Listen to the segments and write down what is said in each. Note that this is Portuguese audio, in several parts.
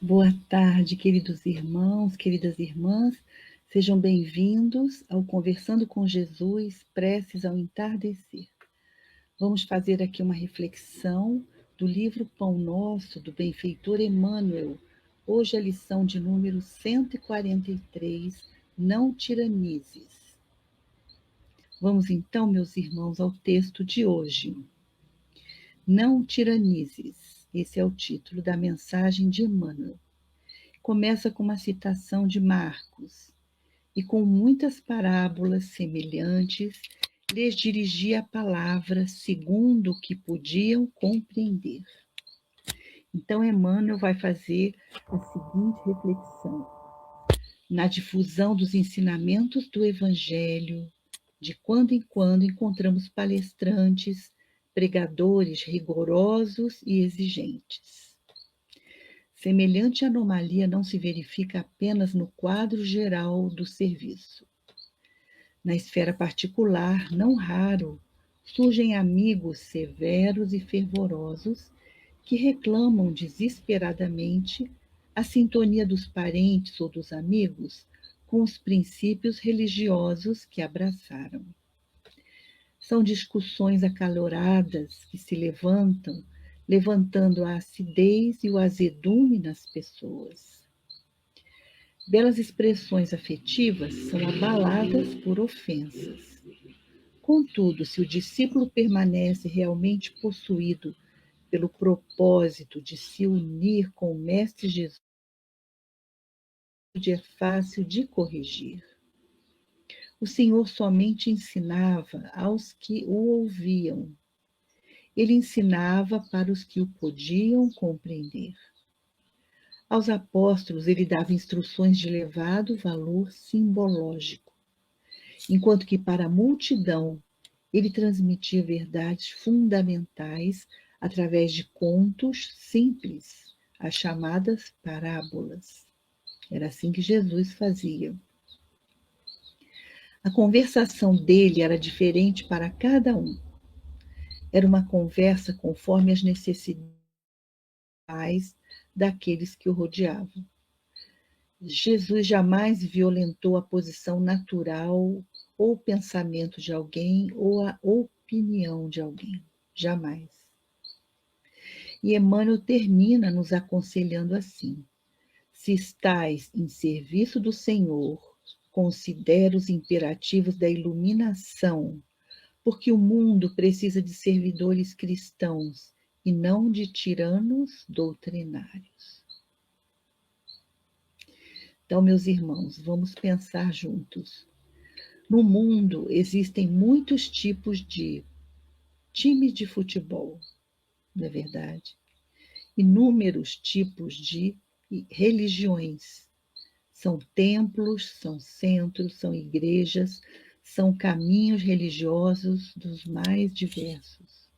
Boa tarde, queridos irmãos, queridas irmãs. Sejam bem-vindos ao Conversando com Jesus, preces ao entardecer. Vamos fazer aqui uma reflexão do livro Pão Nosso, do benfeitor Emmanuel. Hoje a lição de número 143, Não tiranizes. Vamos então, meus irmãos, ao texto de hoje. Não tiranizes. Esse é o título da mensagem de Emmanuel. Começa com uma citação de Marcos, e com muitas parábolas semelhantes, lhes dirigia a palavra segundo o que podiam compreender. Então, Emmanuel vai fazer a seguinte reflexão. Na difusão dos ensinamentos do Evangelho, de quando em quando encontramos palestrantes, pregadores rigorosos e exigentes. Semelhante anomalia não se verifica apenas no quadro geral do serviço. Na esfera particular, não raro, surgem amigos severos e fervorosos que reclamam desesperadamente a sintonia dos parentes ou dos amigos com os princípios religiosos que abraçaram. São discussões acaloradas que se levantam, levantando a acidez e o azedume nas pessoas. Belas expressões afetivas são abaladas por ofensas. Contudo, se o discípulo permanece realmente possuído pelo propósito de se unir com o Mestre Jesus, é fácil de corrigir. O Senhor somente ensinava aos que o ouviam. Ele ensinava para os que o podiam compreender. Aos apóstolos, ele dava instruções de elevado valor simbológico, enquanto que para a multidão, ele transmitia verdades fundamentais através de contos simples, as chamadas parábolas. Era assim que Jesus fazia. A conversação dele era diferente para cada um. Era uma conversa conforme as necessidades daqueles que o rodeavam. Jesus jamais violentou a posição natural ou o pensamento de alguém ou a opinião de alguém. Jamais. E Emmanuel termina nos aconselhando assim: se estais em serviço do Senhor, considere os imperativos da iluminação, porque o mundo precisa de servidores cristãos e não de tiranos doutrinários. Então, meus irmãos, vamos pensar juntos. No mundo existem muitos tipos de times de futebol, não é verdade? Inúmeros tipos de religiões. São templos, são centros, são igrejas, são caminhos religiosos dos mais diversos.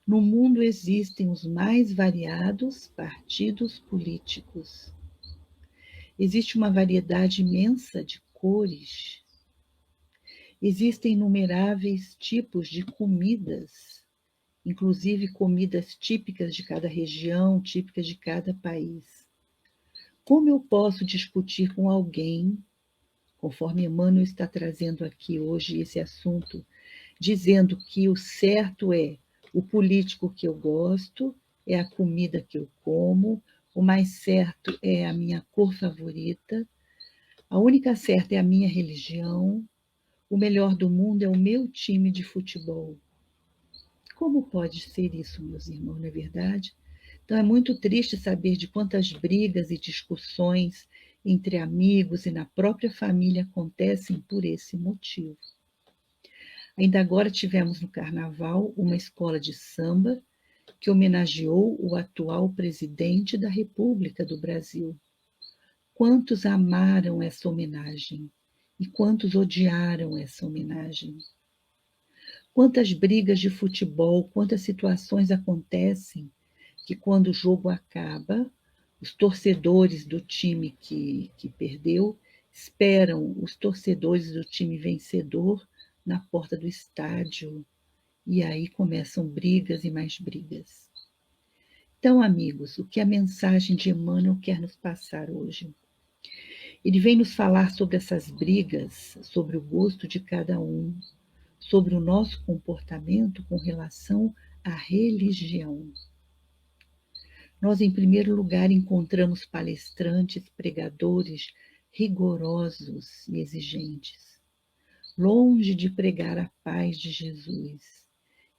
No mundo existem os mais variados partidos políticos. Existe uma variedade imensa de cores. Existem inumeráveis tipos de comidas, inclusive comidas típicas de cada região, típicas de cada país. Como eu posso discutir com alguém, conforme Emmanuel está trazendo aqui hoje esse assunto, dizendo que o certo é o político que eu gosto, é a comida que eu como, o mais certo é a minha cor favorita, a única certa é a minha religião, o melhor do mundo é o meu time de futebol. Como pode ser isso, meus irmãos, não é verdade? Então é muito triste saber de quantas brigas e discussões entre amigos e na própria família acontecem por esse motivo. Ainda agora tivemos no Carnaval uma escola de samba que homenageou o atual presidente da República do Brasil. Quantos amaram essa homenagem e quantos odiaram essa homenagem? Quantas brigas de futebol, quantas situações acontecem que quando o jogo acaba, os torcedores do time que perdeu esperam os torcedores do time vencedor na porta do estádio, e aí começam brigas e mais brigas. Então, amigos, o que a mensagem de Emmanuel quer nos passar hoje? Ele vem nos falar sobre essas brigas, sobre o gosto de cada um, sobre o nosso comportamento com relação à religião. Nós, em primeiro lugar, encontramos palestrantes, pregadores rigorosos e exigentes, longe de pregar a paz de Jesus,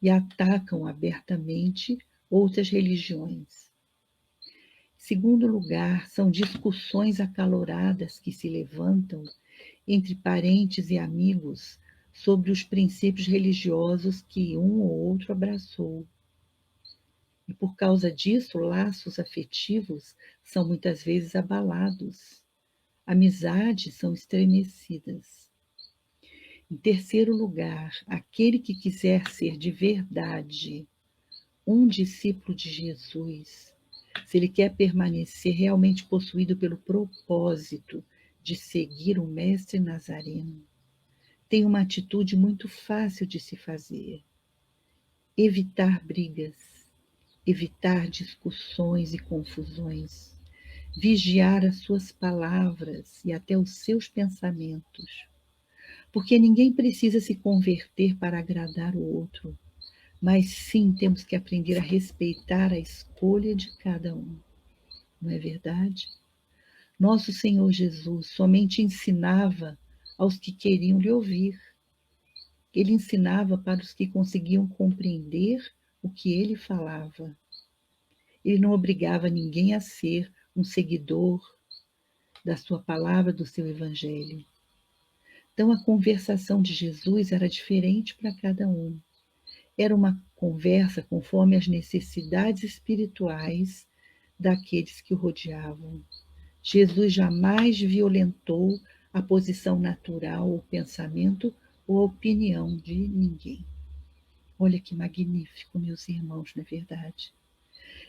e atacam abertamente outras religiões. Em segundo lugar, são discussões acaloradas que se levantam entre parentes e amigos sobre os princípios religiosos que um ou outro abraçou. E por causa disso, laços afetivos são muitas vezes abalados, amizades são estremecidas. Em terceiro lugar, aquele que quiser ser de verdade um discípulo de Jesus, se ele quer permanecer realmente possuído pelo propósito de seguir o Mestre Nazareno, tem uma atitude muito fácil de se fazer: evitar brigas, evitar discussões e confusões, vigiar as suas palavras e até os seus pensamentos, porque ninguém precisa se converter para agradar o outro, mas sim temos que aprender a respeitar a escolha de cada um, não é verdade? Nosso Senhor Jesus somente ensinava aos que queriam lhe ouvir. Ele ensinava para os que conseguiam compreender o que ele falava. Ele não obrigava ninguém a ser um seguidor da sua palavra, do seu evangelho. Então a conversação de Jesus era diferente para cada um. Era uma conversa conforme as necessidades espirituais daqueles que o rodeavam. Jesus jamais violentou a posição natural, o pensamento ou a opinião de ninguém. Olha que magnífico, meus irmãos, não é verdade?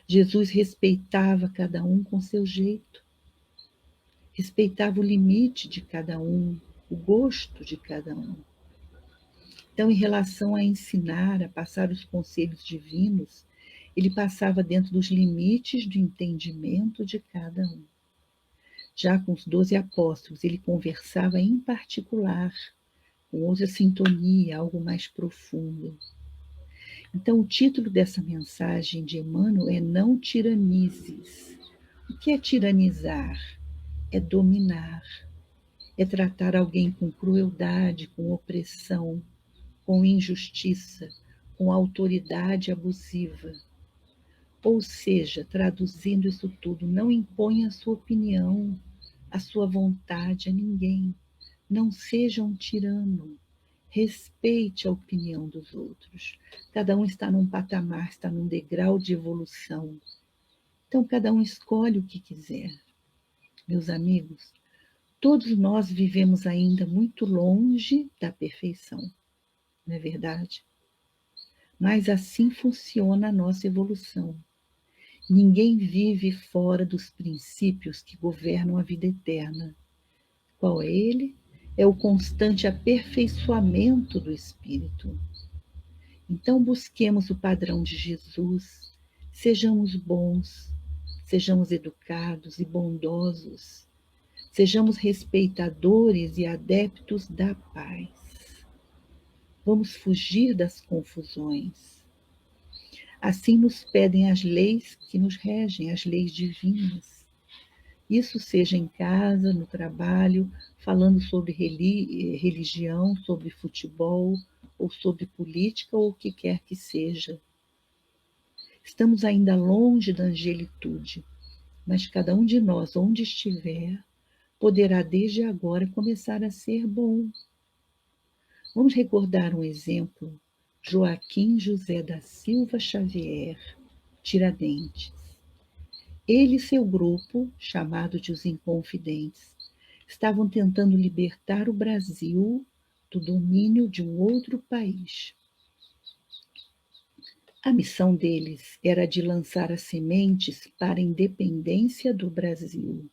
Jesus respeitava cada um com seu jeito, respeitava o limite de cada um, o gosto de cada um. Então, em relação a ensinar, a passar os conselhos divinos, ele passava dentro dos limites do entendimento de cada um. Já com os 12 apóstolos, ele conversava em particular, com outra sintonia, algo mais profundo. Então, o título dessa mensagem de Emmanuel é Não Tiranizes. O que é tiranizar? É dominar, é tratar alguém com crueldade, com opressão, com injustiça, com autoridade abusiva. Ou seja, traduzindo isso tudo, não imponha a sua opinião, a sua vontade a ninguém. Não seja um tirano. Respeite a opinião dos outros. Cada um está num patamar, está num degrau de evolução. Então, cada um escolhe o que quiser. Meus amigos, todos nós vivemos ainda muito longe da perfeição, não é verdade? Mas assim funciona a nossa evolução. Ninguém vive fora dos princípios que governam a vida eterna. Qual é ele? É o constante aperfeiçoamento do espírito. Então busquemos o padrão de Jesus, sejamos bons, sejamos educados e bondosos, sejamos respeitadores e adeptos da paz. Vamos fugir das confusões. Assim nos pedem as leis que nos regem, as leis divinas. Isso seja em casa, no trabalho, falando sobre religião, sobre futebol, ou sobre política, ou o que quer que seja. Estamos ainda longe da angelitude, mas cada um de nós, onde estiver, poderá desde agora começar a ser bom. Vamos recordar um exemplo: Joaquim José da Silva Xavier, Tiradentes. Ele e seu grupo, chamado de Os Inconfidentes, estavam tentando libertar o Brasil do domínio de um outro país. A missão deles era de lançar as sementes para a independência do Brasil,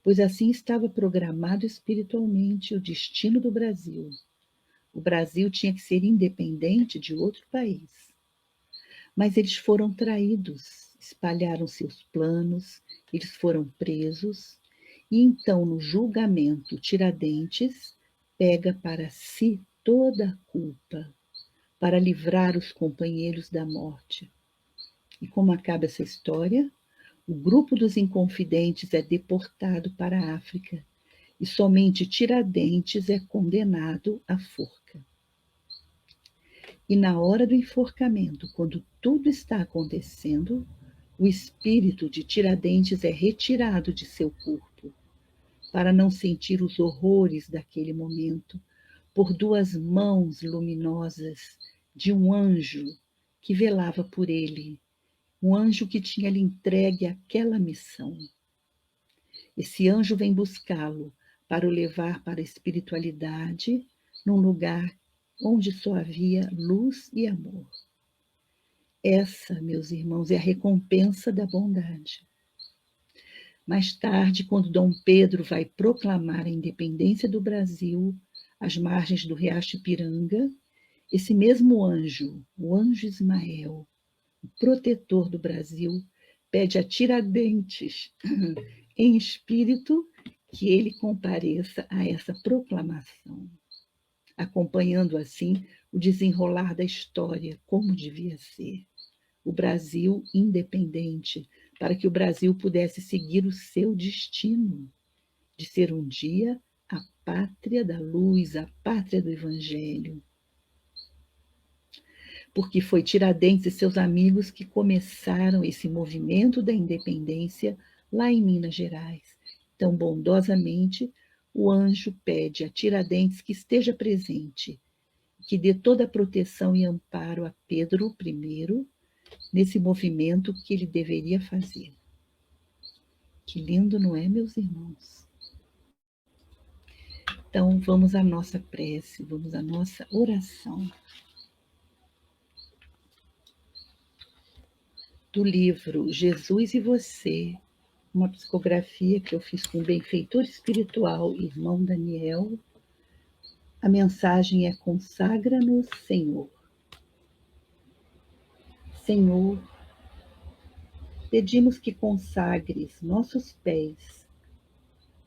pois assim estava programado espiritualmente o destino do Brasil. O Brasil tinha que ser independente de outro país. Mas eles foram traídos espalharam seus planos, eles foram presos, e então, no julgamento, Tiradentes pega para si toda a culpa, para livrar os companheiros da morte. E como acaba essa história? O grupo dos Inconfidentes é deportado para a África e somente Tiradentes é condenado à forca. E na hora do enforcamento, quando tudo está acontecendo, o espírito de Tiradentes é retirado de seu corpo, para não sentir os horrores daquele momento, por duas mãos luminosas de um anjo que velava por ele, um anjo que tinha lhe entregue aquela missão. Esse anjo vem buscá-lo para o levar para a espiritualidade, num lugar onde só havia luz e amor. Essa, meus irmãos, é a recompensa da bondade. Mais tarde, quando Dom Pedro vai proclamar a independência do Brasil, às margens do Riacho Ipiranga, esse mesmo anjo, o anjo Ismael, o protetor do Brasil, pede a Tiradentes, em espírito, que ele compareça a essa proclamação, acompanhando assim o desenrolar da história, como devia ser. O Brasil independente, para que o Brasil pudesse seguir o seu destino, de ser um dia a pátria da luz, a pátria do Evangelho. Porque foi Tiradentes e seus amigos que começaram esse movimento da independência lá em Minas Gerais. Então, bondosamente, o anjo pede a Tiradentes que esteja presente, que dê toda a proteção e amparo a Pedro I, nesse movimento que ele deveria fazer. Que lindo, não é, meus irmãos? Então, vamos à nossa prece, vamos à nossa oração. Do livro Jesus e Você, uma psicografia que eu fiz com o benfeitor espiritual, irmão Daniel. A mensagem é: consagra-nos, Senhor. Senhor, pedimos que consagres nossos pés,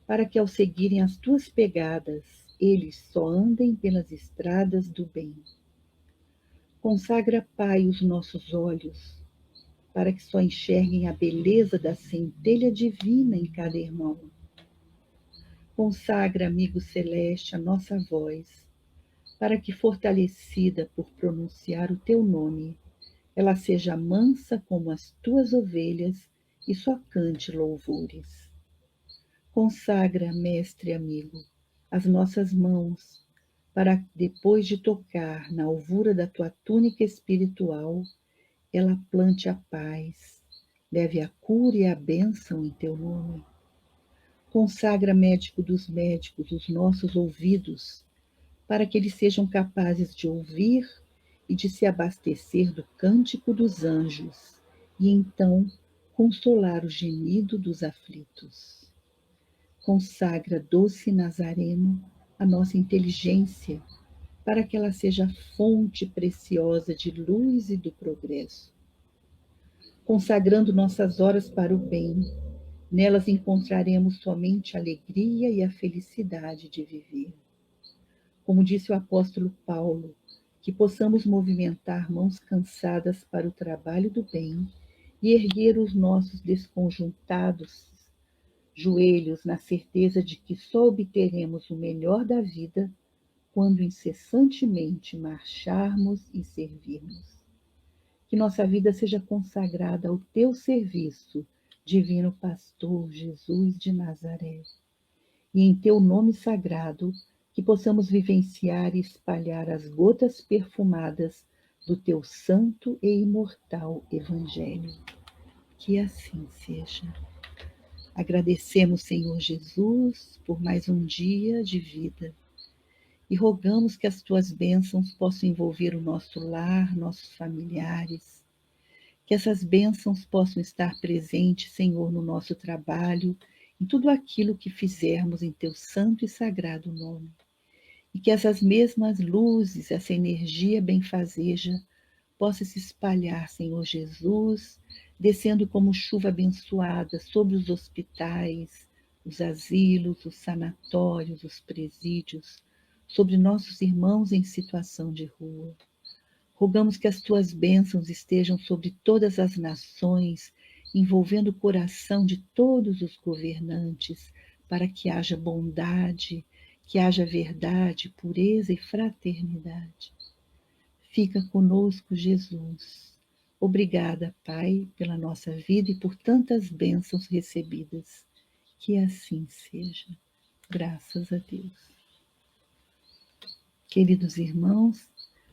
para que ao seguirem as tuas pegadas, eles só andem pelas estradas do bem. Consagra, Pai, os nossos olhos, para que só enxerguem a beleza da centelha divina em cada irmão. Consagra, amigo celeste, a nossa voz, para que, fortalecida por pronunciar o teu nome, ela seja mansa como as tuas ovelhas e só cante louvores. Consagra, mestre amigo, as nossas mãos, para depois de tocar na alvura da tua túnica espiritual, ela plante a paz, leve a cura e a bênção em teu nome. Consagra, médico dos médicos, os nossos ouvidos, para que eles sejam capazes de ouvir e de se abastecer do cântico dos anjos, e então consolar o gemido dos aflitos. Consagra, doce Nazareno, a nossa inteligência, para que ela seja fonte preciosa de luz e do progresso. Consagrando nossas horas para o bem, nelas encontraremos somente a alegria e a felicidade de viver. Como disse o apóstolo Paulo, que possamos movimentar mãos cansadas para o trabalho do bem e erguer os nossos desconjuntados joelhos na certeza de que só obteremos o melhor da vida quando incessantemente marcharmos e servirmos. Que nossa vida seja consagrada ao teu serviço, divino pastor Jesus de Nazaré, e em teu nome sagrado que possamos vivenciar e espalhar as gotas perfumadas do teu santo e imortal Evangelho. Que assim seja. Agradecemos, Senhor Jesus, por mais um dia de vida e rogamos que as tuas bênçãos possam envolver o nosso lar, nossos familiares, que essas bênçãos possam estar presentes, Senhor, no nosso trabalho, em tudo aquilo que fizermos em teu santo e sagrado nome. E que essas mesmas luzes, essa energia benfazeja, possa se espalhar, Senhor Jesus, descendo como chuva abençoada sobre os hospitais, os asilos, os sanatórios, os presídios, sobre nossos irmãos em situação de rua. Rogamos que as tuas bênçãos estejam sobre todas as nações, envolvendo o coração de todos os governantes, para que haja bondade, que haja verdade, pureza e fraternidade. Fica conosco, Jesus. Obrigada, Pai, pela nossa vida e por tantas bênçãos recebidas. Que assim seja. Graças a Deus. Queridos irmãos,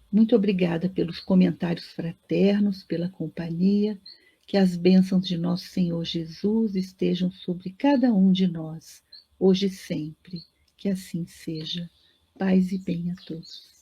muito obrigada pelos comentários fraternos, pela companhia. Que as bênçãos de nosso Senhor Jesus estejam sobre cada um de nós, hoje e sempre. Que assim seja. Paz e bem a todos.